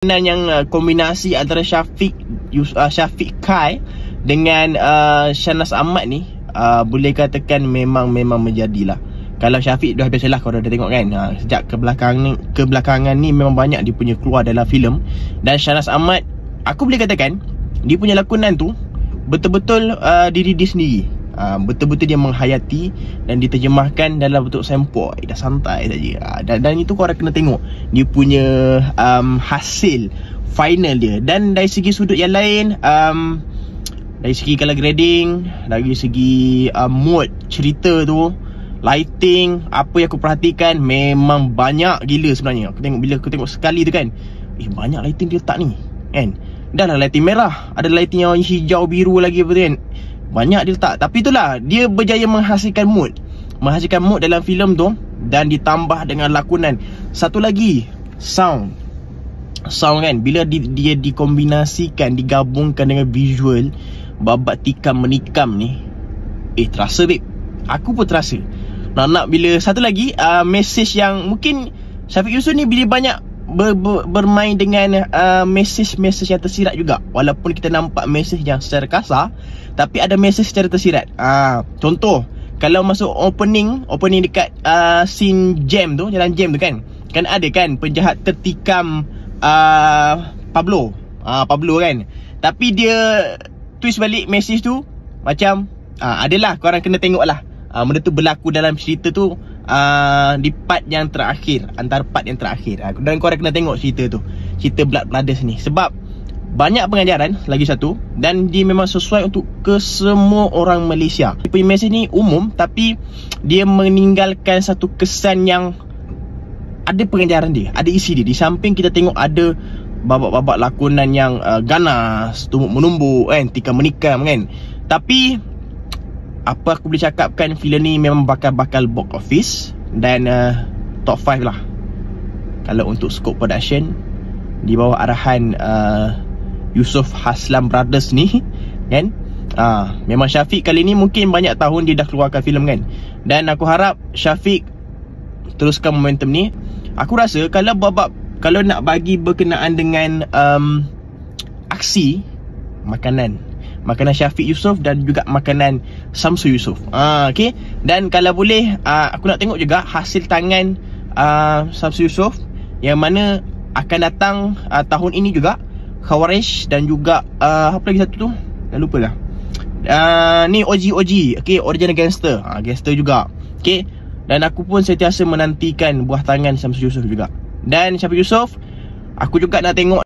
yang kombinasi antara Syafiq Kai dengan Shahnaz Ahmad ni boleh katakan memang menjadilah. Kalau Syafiq dah biasalah kau dah tengok kan, sejak kebelakangan ni memang banyak dia punya keluar dalam filem. Dan Shahnaz Ahmad, aku boleh katakan dia punya lakonan tu betul-betul diri dia sendiri. Betul-betul dia menghayati dan diterjemahkan dalam bentuk sempoi, dah santai saja. Dan itu korang kena tengok dia punya hasil final dia. Dan dari segi sudut yang lain, dari segi color grading, dari segi mood cerita tu, lighting, apa yang aku perhatikan memang banyak gila sebenarnya. Bila aku tengok sekali tu kan, banyak lighting dia letak ni kan. Dah lah lighting merah, ada lighting yang hijau biru lagi apa tu kan, banyak dia letak. Tapi itulah, dia berjaya menghasilkan mood dalam filem tu. Dan ditambah dengan lakonan. Satu lagi, sound kan, bila dia dikombinasikan, digabungkan dengan visual, babat tikam menikam ni, terasa babe. Aku pun terasa nak bila satu lagi message yang mungkin Syafiq Yusof ni bila banyak bermain dengan message yang tersirat juga. Walaupun kita nampak message yang secara kasar, tapi ada message secara tersirat. Contoh, kalau masuk opening dekat scene jam tu, jalan jam tu kan ada kan penjahat tertikam Pablo kan. Tapi dia twist balik message tu macam adalah korang kena tengok lah. Benda tu berlaku dalam cerita tu di part yang terakhir, antara part yang terakhir. Dan korang kena tengok cerita tu, cerita Blood Brothers ni, sebab banyak pengajaran lagi satu. Dan dia memang sesuai untuk ke semua orang Malaysia. Dia punya mesej ni umum, tapi dia meninggalkan satu kesan yang ada pengajaran dia, ada isi dia. Di samping kita tengok ada babak-babak lakonan yang ganas, tumbuk menumbuk kan, tikam menikam kan. Tapi apa aku boleh cakapkan, filem ni memang bakal box office dan top 5 lah kalau untuk scope production di bawah arahan Yusof Haslam Brothers ni kan. Memang Syafiq kali ni mungkin banyak tahun dia dah keluarkan filem kan. Dan aku harap Syafiq teruskan momentum ni. Aku rasa kalau nak bagi berkenaan dengan aksi, makanan Syafiq Yusof dan juga makanan Samsul Yusof. Okay. Dan kalau boleh, aku nak tengok juga hasil tangan Samsul Yusof, yang mana akan datang tahun ini juga. Khawarij dan juga apa lagi satu tu, dah lupa lah. Ni OG okay, Original Gangster. Gangster juga. Okay. Dan aku pun sentiasa menantikan buah tangan Samsul Yusof juga. Dan Syafiq Yusof, aku juga nak tengok